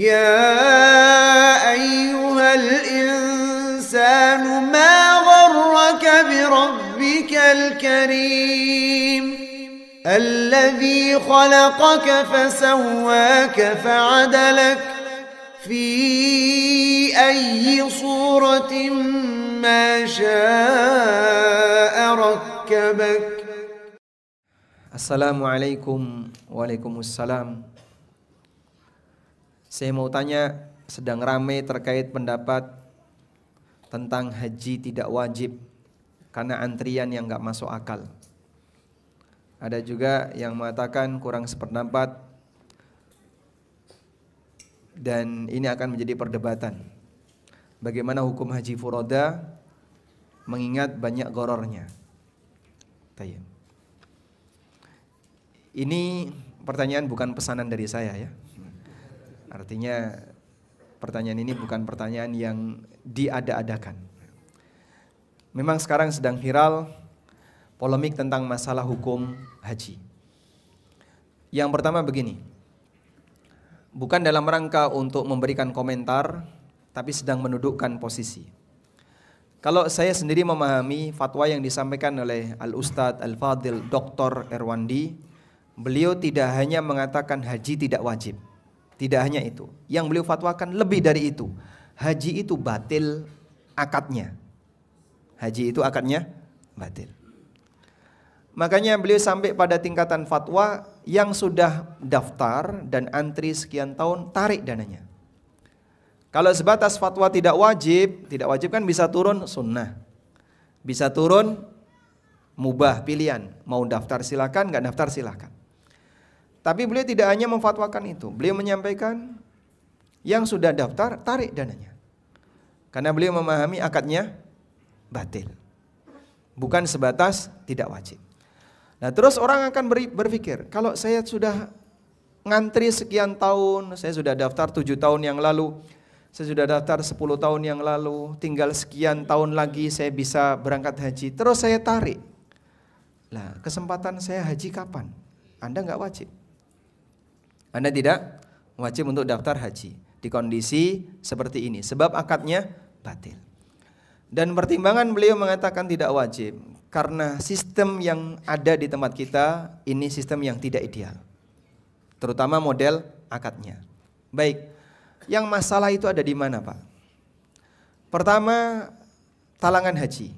يا أيها الإنسان ما غرك بربك الكريم الذي خلقك فسواك فعدلك في أي صورة ما شاء ركبك. Assalamualaikum. Waalaikumsalam. Saya mau tanya, sedang ramai terkait pendapat tentang haji tidak wajib karena antrian yang gak masuk akal. Ada juga yang mengatakan kurang sependapat, dan ini akan menjadi perdebatan. Bagaimana hukum haji furoda mengingat banyak gorornya. Ini pertanyaan bukan pesanan dari saya ya. Artinya pertanyaan ini bukan pertanyaan yang diada-adakan. Memang sekarang sedang viral polemik tentang masalah hukum haji. Yang pertama begini, bukan dalam rangka untuk memberikan komentar, tapi sedang mendudukkan posisi. Kalau saya sendiri memahami fatwa yang disampaikan oleh Al-Ustadz Al-Fadil Dr. Erwandi, beliau tidak hanya mengatakan haji tidak wajib. Tidak hanya itu, yang beliau fatwakan lebih dari itu. Haji itu batil akadnya. Haji itu akadnya batil. Makanya beliau sampai pada tingkatan fatwa yang sudah daftar dan antri sekian tahun, tarik dananya. Kalau sebatas fatwa tidak wajib kan bisa turun sunnah. Bisa turun mubah, pilihan. Mau daftar silakan, nggak daftar silakan. Tapi beliau tidak hanya memfatwakan itu. Beliau menyampaikan yang sudah daftar, tarik dananya. Karena beliau memahami akadnya batil. Bukan sebatas tidak wajib. Nah terus orang akan berpikir, kalau saya sudah ngantri sekian tahun, saya sudah daftar 7 tahun yang lalu, saya sudah daftar 10 tahun yang lalu, tinggal sekian tahun lagi saya bisa berangkat haji, terus saya tarik. Lah kesempatan saya haji kapan? Anda nggak wajib. Anda tidak wajib untuk daftar haji di kondisi seperti ini, sebab akadnya batil. Dan pertimbangan beliau mengatakan tidak wajib karena sistem yang ada di tempat kita ini sistem yang tidak ideal, terutama model akadnya. Baik, yang masalah itu ada di mana Pak? Pertama, talangan haji,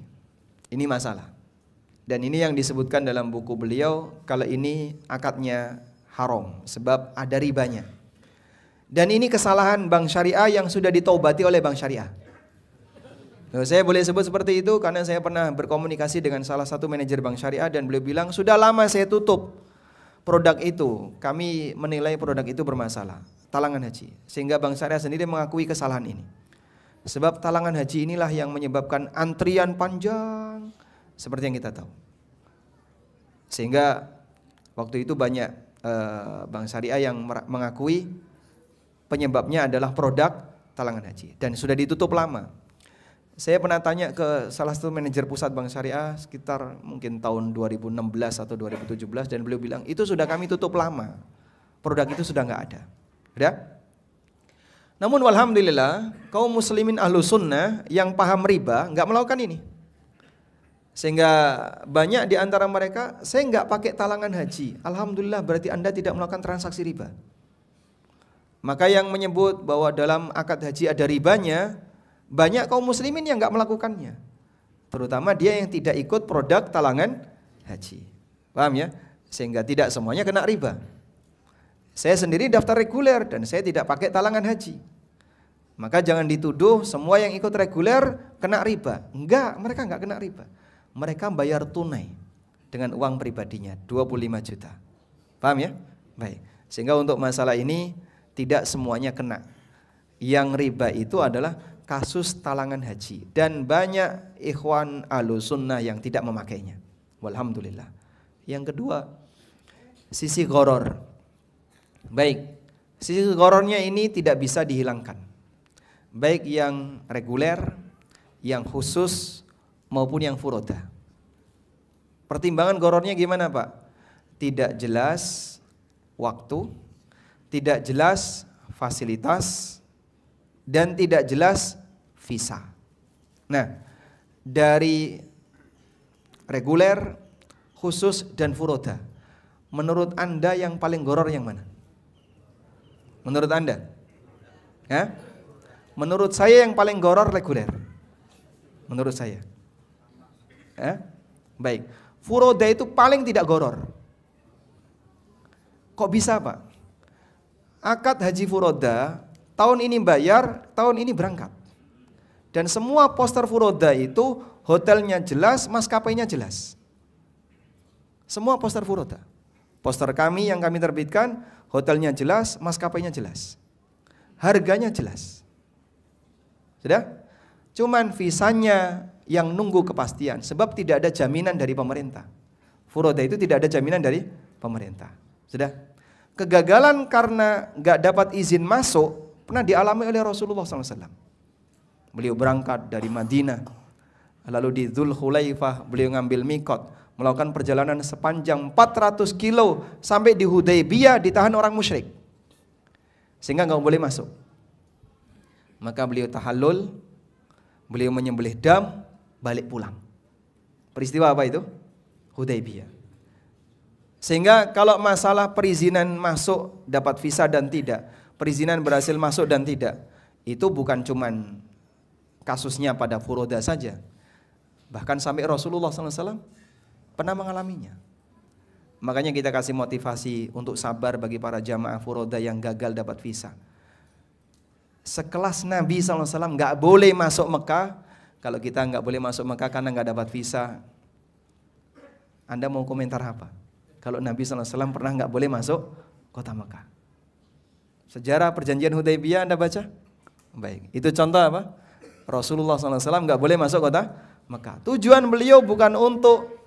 ini masalah. Dan ini yang disebutkan dalam buku beliau, kalau ini akadnya haram sebab ada ribanya. Dan ini kesalahan Bank Syariah yang sudah ditaubati oleh Bank Syariah. Saya boleh sebut seperti itu karena saya pernah berkomunikasi dengan salah satu manajer Bank Syariah dan beliau bilang, sudah lama saya tutup produk itu. Kami menilai produk itu bermasalah, talangan haji. Sehingga Bank Syariah sendiri mengakui kesalahan ini. Sebab talangan haji inilah yang menyebabkan antrian panjang seperti yang kita tahu. Sehingga waktu itu banyak Bank Syariah yang mengakui penyebabnya adalah produk talangan haji dan sudah ditutup lama. Saya pernah tanya ke salah satu manajer pusat Bank Syariah sekitar mungkin tahun 2016 atau 2017 dan beliau bilang itu sudah kami tutup lama, produk itu sudah nggak ada. Udah? Namun walhamdulillah kaum muslimin ahlu sunnah yang paham riba nggak melakukan ini. Sehingga banyak di antara mereka, saya nggak pakai talangan haji. Alhamdulillah, berarti Anda tidak melakukan transaksi riba. Maka yang menyebut bahwa dalam akad haji ada ribanya, banyak kaum muslimin yang nggak melakukannya. Terutama dia yang tidak ikut produk talangan haji. Paham ya? Sehingga tidak semuanya kena riba. Saya sendiri daftar reguler dan saya tidak pakai talangan haji. Maka jangan dituduh semua yang ikut reguler kena riba. Enggak, mereka nggak kena riba. Mereka bayar tunai dengan uang pribadinya 25 juta. Paham ya? Baik. Sehingga untuk masalah ini tidak semuanya kena. Yang riba itu adalah kasus talangan haji dan banyak ikhwan ahlus sunnah yang tidak memakainya. Walhamdulillah. Yang kedua, sisi gharar. Baik, sisi ghararnya ini tidak bisa dihilangkan. Baik yang reguler, yang khusus maupun yang furoda. Pertimbangan ghararnya gimana Pak? Tidak jelas waktu, tidak jelas fasilitas, dan tidak jelas visa. Nah, dari reguler, khusus, dan furoda, menurut Anda yang paling goror yang mana? Menurut Anda? Ya? Menurut saya yang paling goror reguler. Menurut saya. Ya? Baik. Furoda itu paling tidak goror. Kok bisa, Pak? Akad haji furoda, tahun ini bayar, tahun ini berangkat. Dan semua poster furoda itu hotelnya jelas, maskapainya jelas. Semua poster furoda. Poster kami yang kami terbitkan, hotelnya jelas, maskapainya jelas. Harganya jelas. Sudah? Cuman visanya yang nunggu kepastian, sebab tidak ada jaminan dari pemerintah. Furoda itu tidak ada jaminan dari pemerintah. Sudah? Kegagalan karena gak dapat izin masuk pernah dialami oleh Rasulullah SAW. Beliau berangkat dari Madinah, lalu di Dzulhulaifah beliau ngambil mikot, melakukan perjalanan sepanjang 400 kilo sampai di Hudaybiyah, ditahan orang musyrik sehingga gak boleh masuk. Maka beliau tahallul, beliau menyembelih dam, balik pulang. Peristiwa apa itu? Hudaybiyah. Sehingga kalau masalah perizinan masuk dapat visa dan tidak, perizinan berhasil masuk dan tidak, itu bukan cuman kasusnya pada furoda saja. Bahkan sampai Rasulullah SAW pernah mengalaminya. Makanya kita kasih motivasi untuk sabar bagi para jamaah furoda yang gagal dapat visa. Sekelas Nabi SAW gak boleh masuk Mekah. Kalau kita gak boleh masuk Mekah karena gak dapat visa, Anda mau komentar apa? Kalau Nabi SAW pernah gak boleh masuk kota Mekah. Sejarah perjanjian Hudaybiyah Anda baca? Baik, itu contoh apa? Rasulullah SAW gak boleh masuk kota Mekah. Tujuan beliau bukan untuk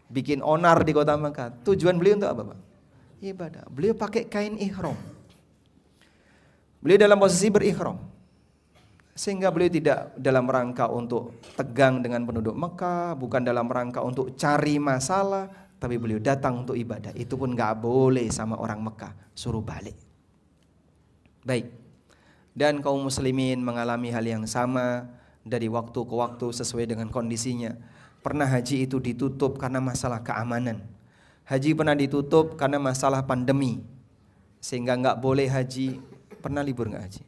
bikin onar di kota Mekah. Tujuan beliau untuk apa, Pak? Ibadah. Beliau pakai kain ihram. Beliau dalam posisi berikhram, sehingga beliau tidak dalam rangka untuk tegang dengan penduduk Mekah, bukan dalam rangka untuk cari masalah, tapi beliau datang untuk ibadah. Itu pun gak boleh sama orang Mekah, suruh balik. Baik. Dan kaum muslimin mengalami hal yang sama dari waktu ke waktu sesuai dengan kondisinya. Pernah haji itu ditutup karena masalah keamanan. Haji pernah ditutup karena masalah pandemi, sehingga gak boleh haji. Pernah libur gak haji?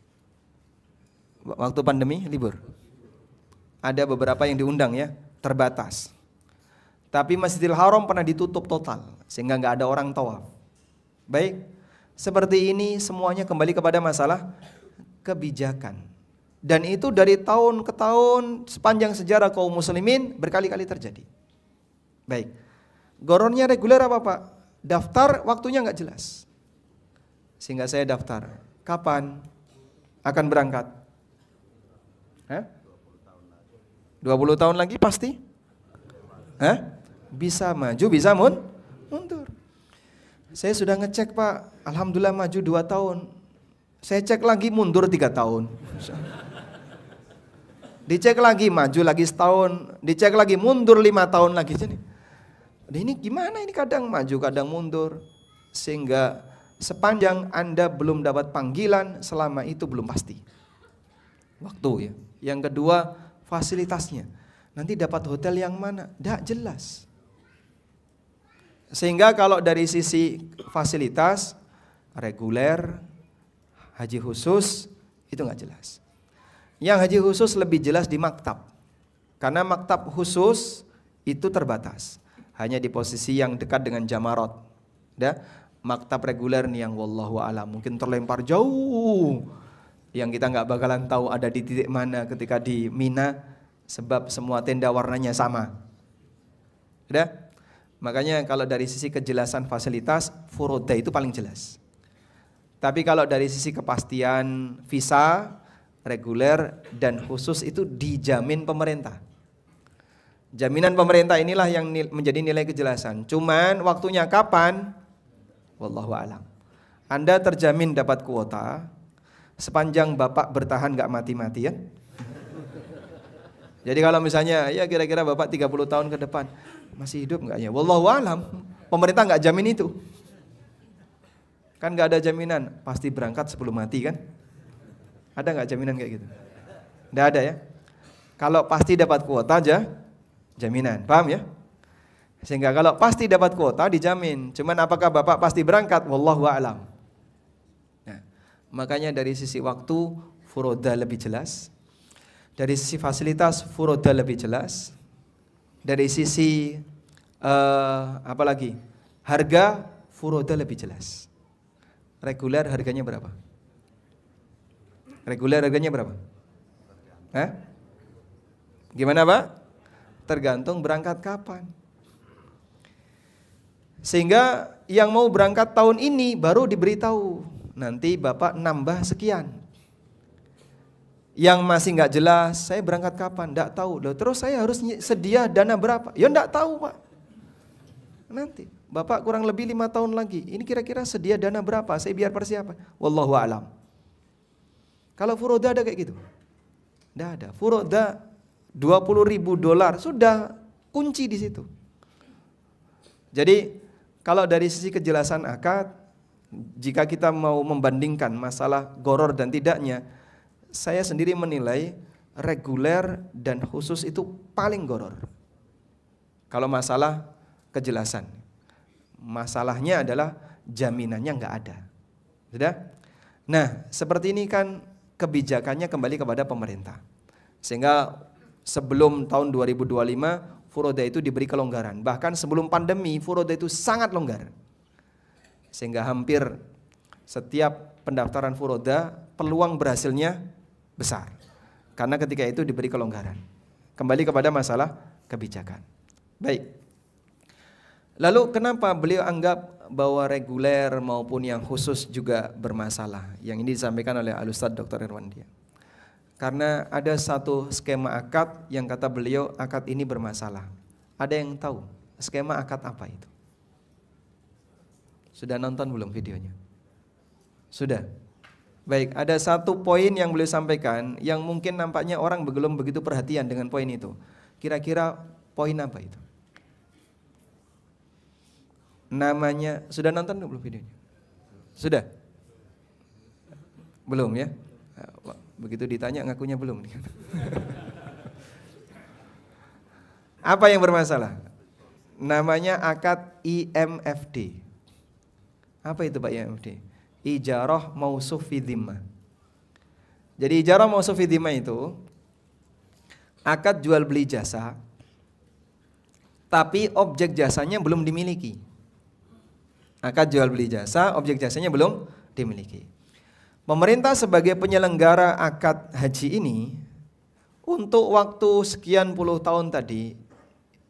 Waktu pandemi libur? Ada beberapa yang diundang ya, terbatas. Tapi Masjidil Haram pernah ditutup total, sehingga gak ada orang tawaf. Baik, seperti ini semuanya kembali kepada masalah kebijakan. Dan itu dari tahun ke tahun sepanjang sejarah kaum muslimin berkali-kali terjadi. Baik, gorornya reguler apa Pak? Daftar waktunya gak jelas. Sehingga saya daftar. Kapan akan berangkat? 20 tahun lagi pasti? Bisa maju, bisa mundur. Saya sudah ngecek Pak, alhamdulillah maju 2 tahun. Saya cek lagi mundur 3 tahun. Dicek lagi maju lagi setahun, dicek lagi mundur 5 tahun lagi. Jadi ini gimana ini, kadang maju kadang mundur. Sehingga sepanjang Anda belum dapat panggilan, selama itu belum pasti waktu ya. Yang kedua, fasilitasnya. Nanti dapat hotel yang mana? Tidak jelas. Sehingga kalau dari sisi fasilitas, reguler, haji khusus, itu nggak jelas. Yang haji khusus lebih jelas di maktab. Karena maktab khusus itu terbatas. Hanya di posisi yang dekat dengan Jamarot. Maktab reguler nih yang wallahu a'lam mungkin terlempar jauh, yang kita nggak bakalan tahu ada di titik mana ketika di Mina, sebab semua tenda warnanya sama. Makanya kalau dari sisi kejelasan fasilitas, furoda itu paling jelas. Tapi kalau dari sisi kepastian visa, reguler dan khusus itu dijamin pemerintah. Jaminan pemerintah inilah yang menjadi nilai kejelasan. Cuman waktunya kapan? Wallahu a'lam. Anda terjamin dapat kuota sepanjang Bapak bertahan gak mati-matian. Jadi kalau misalnya ya kira-kira Bapak 30 tahun ke depan masih hidup gak ya? Wallahu a'lam. Pemerintah gak jamin itu. Kan nggak ada jaminan, pasti berangkat sebelum mati kan? Ada nggak jaminan kayak gitu? Nggak ada ya. Kalau pasti dapat kuota aja, jaminan, paham ya? Sehingga kalau pasti dapat kuota dijamin. Cuman apakah Bapak pasti berangkat? Wallahu a'lam. Nah, makanya dari sisi waktu furoda lebih jelas. Dari sisi fasilitas furoda lebih jelas. Dari sisi apa lagi? Harga furoda lebih jelas. Reguler harganya berapa? Reguler harganya berapa? Hah? Gimana Pak? Tergantung berangkat kapan. Sehingga yang mau berangkat tahun ini baru diberitahu, nanti Bapak nambah sekian. Yang masih nggak jelas, saya berangkat kapan? Nggak tahu. Loh, terus saya harus sedia dana berapa? Ya nggak tahu Pak. Nanti Bapak kurang lebih 5 tahun lagi. Ini kira-kira sedia dana berapa? Saya biar persiapan. Wallahu a'lam. Kalau furoda ada kayak gitu? Nggak ada. Furoda $20.000 sudah kunci di situ. Jadi kalau dari sisi kejelasan akad, jika kita mau membandingkan masalah goror dan tidaknya, saya sendiri menilai reguler dan khusus itu paling goror. Kalau masalah kejelasan, masalahnya adalah jaminannya nggak ada. Sudah? Nah, seperti ini kan kebijakannya kembali kepada pemerintah. Sehingga sebelum tahun 2025 furoda itu diberi kelonggaran. Bahkan sebelum pandemi furoda itu sangat longgar. Sehingga hampir setiap pendaftaran furoda peluang berhasilnya besar. Karena ketika itu diberi kelonggaran. Kembali kepada masalah kebijakan. Baik. Lalu kenapa beliau anggap bahwa reguler maupun yang khusus juga bermasalah? Yang ini disampaikan oleh Al-Ustadz Dr. Irwandia. Karena ada satu skema akad yang kata beliau akad ini bermasalah. Ada yang tahu skema akad apa itu? Sudah nonton belum videonya? Sudah? Baik, ada satu poin yang beliau sampaikan yang mungkin nampaknya orang belum begitu perhatian dengan poin itu. Kira-kira poin apa itu? Namanya, sudah nonton belum videonya? Sudah? Belum ya? Begitu ditanya ngakunya belum. Apa yang bermasalah? Namanya akad IMFD. Apa itu Pak IMFD? Ijarah mausuf fi dhimmah. Jadi ijarah mausuf fi dhimmah itu akad jual beli jasa, tapi objek jasanya belum dimiliki. Akad jual beli jasa, objek jasanya belum dimiliki. Pemerintah sebagai penyelenggara akad haji ini untuk waktu sekian puluh tahun tadi,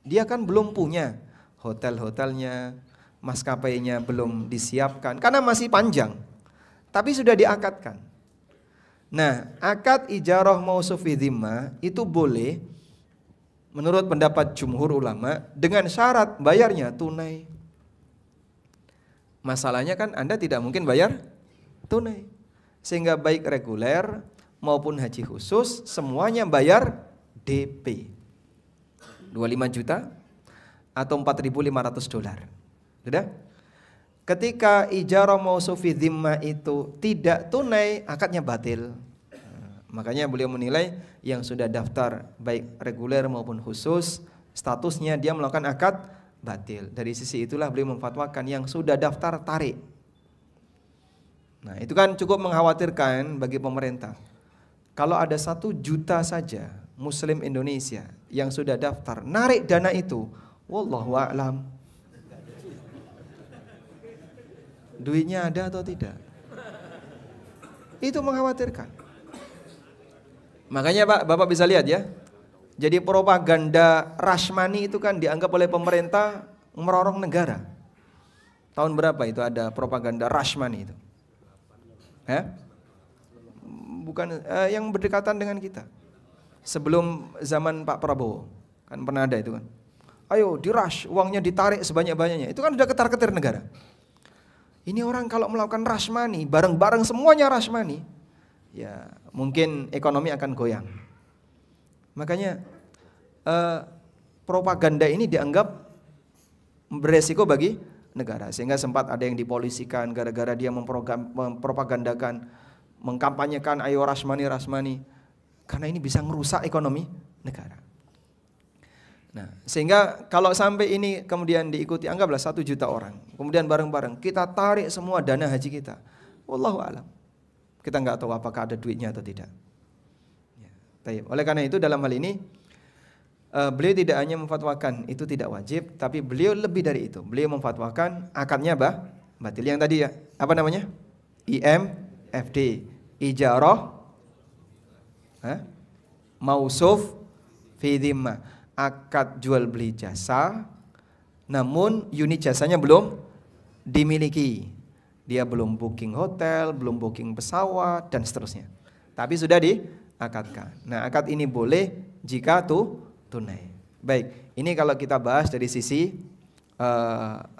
dia kan belum punya hotel-hotelnya, maskapainya belum disiapkan karena masih panjang, tapi sudah diakadkan. Nah, akad ijarah mausuf fi dhimmah itu boleh menurut pendapat jumhur ulama dengan syarat bayarnya tunai. Masalahnya kan Anda tidak mungkin bayar tunai. Sehingga baik reguler maupun haji khusus semuanya bayar DP 25 juta atau $4.500. Sudah? Ketika ijarah mausuf fi dhimmah itu tidak tunai, akadnya batil. Makanya beliau menilai yang sudah daftar baik reguler maupun khusus, statusnya dia melakukan akad batil. Dari sisi itulah beliau memfatwakan yang sudah daftar tarik. Nah, itu kan cukup mengkhawatirkan bagi pemerintah. Kalau ada 1 juta saja Muslim Indonesia yang sudah daftar, narik dana itu, wallahu a'lam. Duitnya ada atau tidak? Itu mengkhawatirkan. Makanya Pak, Bapak bisa lihat ya. Jadi propaganda rush money itu kan dianggap oleh pemerintah merorong negara. Tahun berapa itu ada propaganda rush money itu? Bukan yang berdekatan dengan kita. Sebelum zaman Pak Prabowo kan pernah ada itu kan. Ayo di rush, uangnya ditarik sebanyak-banyaknya. Itu kan udah ketar-ketir negara. Ini orang kalau melakukan rush money, bareng-bareng semuanya rush money, ya mungkin ekonomi akan goyang. Makanya propaganda ini dianggap beresiko bagi negara. Sehingga sempat ada yang dipolisikan gara-gara dia mempropagandakan, mengkampanyekan ayo Rashmani. Karena ini bisa merusak ekonomi negara. Nah, sehingga kalau sampai ini kemudian diikuti, anggaplah 1 juta orang, kemudian bareng-bareng kita tarik semua dana haji kita, wallahu alam, kita nggak tahu apakah ada duitnya atau tidak. Ya, oleh karena itu dalam hal ini beliau tidak hanya memfatwakan itu tidak wajib, tapi beliau lebih dari itu, beliau memfatwakan akadnya batil. Yang tadi ya, apa namanya? IMFD, ijarah mausuf fi dhimmah. Akad jual beli jasa, namun unit jasanya belum dimiliki. Dia belum booking hotel, belum booking pesawat, dan seterusnya. Tapi sudah diakadkan. Nah, akad ini boleh jika tunai. Baik, ini kalau kita bahas dari sisi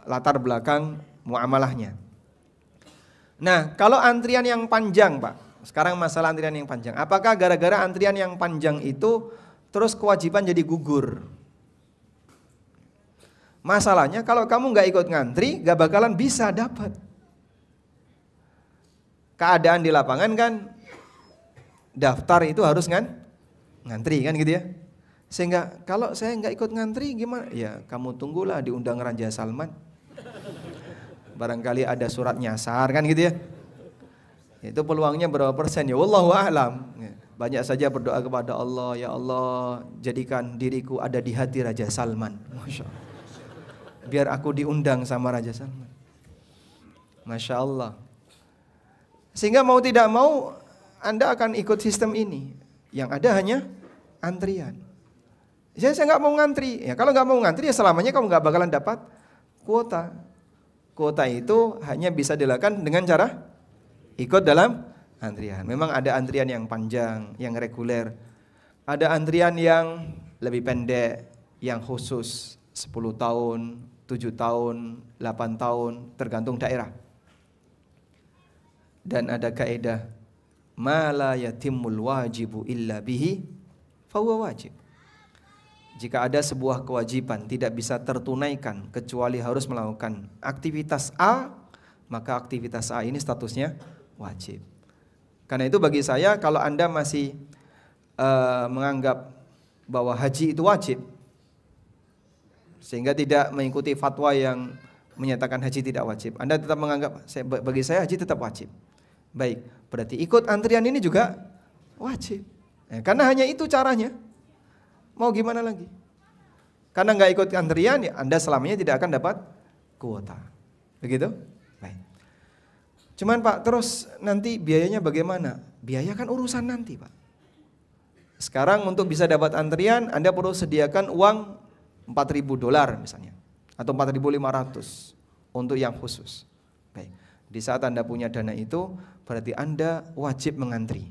latar belakang muamalahnya. Nah, kalau antrian yang panjang, Pak. Sekarang masalah antrian yang panjang. Apakah gara-gara antrian yang panjang itu terus kewajiban jadi gugur? Masalahnya kalau kamu nggak ikut ngantri, nggak bakalan bisa dapat. Keadaan di lapangan kan daftar itu harus ngantri kan gitu ya. Sehingga kalau saya nggak ikut ngantri gimana? Ya kamu tunggulah diundang Raja Salman. Barangkali ada surat nyasar kan gitu ya. Itu peluangnya berapa persen ya? Wallahu a'lam. Banyak saja berdoa kepada Allah, ya Allah jadikan diriku ada di hati Raja Salman. Masya Allah. Biar aku diundang sama Raja Salman. Masya Allah. Sehingga mau tidak mau Anda akan ikut sistem ini. Yang ada hanya antrian. Saya nggak mau ngantri. Ya kalau nggak mau ngantri ya selamanya kamu nggak bakalan dapat kuota. Kuota itu hanya bisa dilakukan dengan cara ikut dalam antrian. Memang ada antrian yang panjang, yang reguler. Ada antrian yang lebih pendek, yang khusus 10 tahun, 7 tahun, 8 tahun, tergantung daerah. Dan ada kaidah, ma la yatimul wajibu illa bihi fahuwa wajib. Jika ada sebuah kewajiban tidak bisa tertunaikan kecuali harus melakukan aktivitas A, maka aktivitas A ini statusnya wajib. Karena itu bagi saya kalau Anda masih menganggap bahwa haji itu wajib, sehingga tidak mengikuti fatwa yang menyatakan haji tidak wajib, Anda tetap menganggap bagi saya haji tetap wajib. Baik, berarti ikut antrian ini juga wajib. Karena hanya itu caranya. Mau gimana lagi? Karena nggak ikut antrian, ya Anda selamanya tidak akan dapat kuota. Begitu? Baik. Cuman Pak, terus nanti biayanya bagaimana? Biaya kan urusan nanti Pak. Sekarang untuk bisa dapat antrian, Anda perlu sediakan uang $4.000 misalnya. Atau 4.500 untuk yang khusus. Baik. Di saat Anda punya dana itu, berarti Anda wajib mengantri.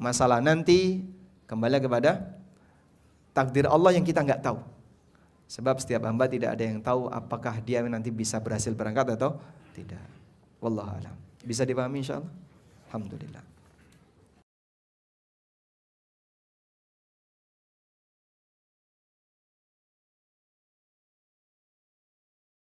Masalah nanti kembali kepada takdir Allah yang kita nggak tahu. Sebab setiap hamba tidak ada yang tahu apakah dia nanti bisa berhasil berangkat atau tidak. Wallahu a'lam. Bisa dipahami insyaallah? Alhamdulillah.